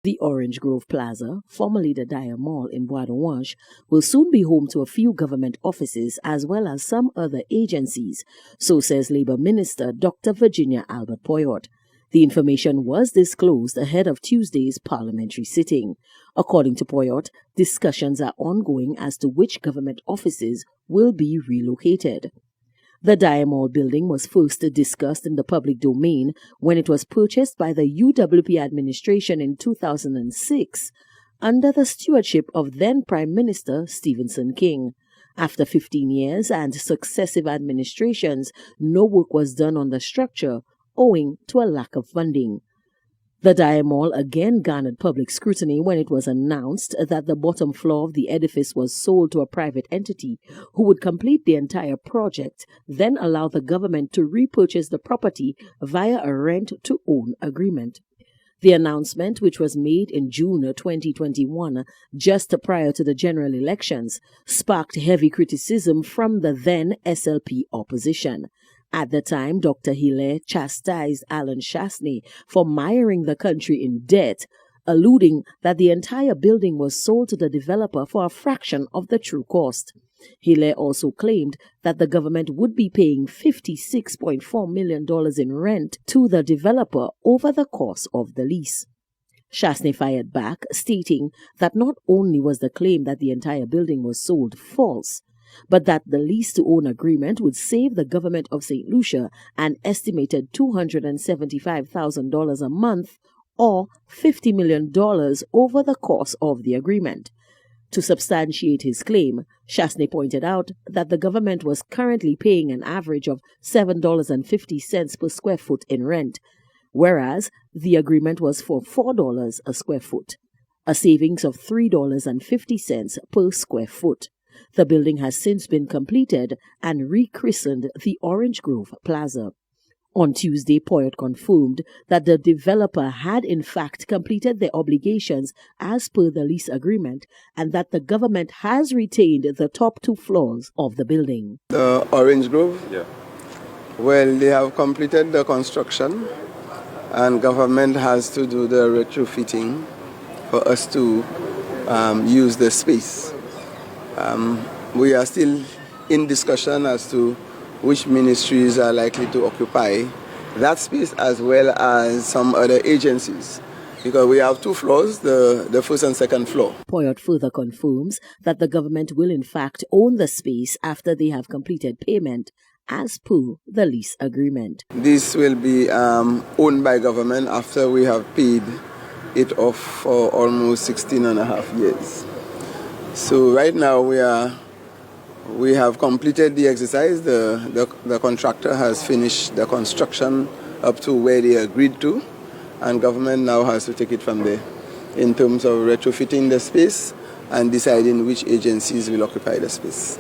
The Orange Grove Plaza, formerly the Daher Mall in Bois d'Orange, will soon be home to a few government offices as well as some other agencies, so says Labour Minister Dr. Virginia Poyotte. The information was disclosed ahead of Tuesday's parliamentary sitting. According to Poyotte, discussions are ongoing as to which government offices will be relocated. The Daher Mall building was first discussed in the public domain when it was purchased by the UWP administration in 2006 under the stewardship of then Prime Minister Stephen King. After 15 years and successive administrations, no work was done on the structure owing to a lack of funding. The Daher Mall again garnered public scrutiny when it was announced that the bottom floor of the edifice was sold to a private entity who would complete the entire project, then allow the government to repurchase the property via a rent-to-own agreement. The announcement, which was made in June 2021, just prior to the general elections, sparked heavy criticism from the then SLP opposition. At the time, Dr. Hilaire chastised Alan Chastanet for miring the country in debt, alluding that the entire building was sold to the developer for a fraction of the true cost. Hilaire also claimed that the government would be paying $56.4 million in rent to the developer over the course of the lease. Chastanet fired back, stating that not only was the claim that the entire building was sold false, but that the lease-to-own agreement would save the government of St. Lucia an estimated $275,000 a month or $50 million over the course of the agreement. To substantiate his claim, Chastanet pointed out that the government was currently paying an average of $7.50 per square foot in rent, whereas the agreement was for $4 a square foot, a savings of $3.50 per square foot. The building has since been completed and rechristened the Orange Grove Plaza. On Tuesday, Poyotte confirmed that the developer had in fact completed their obligations as per the lease agreement and that the government has retained the top 2 floors of the building. The Orange Grove? Yeah. Well, they have completed the construction and government has to do the retrofitting for us to use the space. We are still in discussion as to which ministries are likely to occupy that space as well as some other agencies, because we have 2 floors, the first and second floor. Poyotte further confirms that the government will in fact own the space after they have completed payment as per the lease agreement. This will be owned by government after we have paid it off for almost 16 and a half years. So right now we have completed the exercise. The contractor has finished the construction up to where they agreed to, and government now has to take it from there in terms of retrofitting the space and deciding which agencies will occupy the space.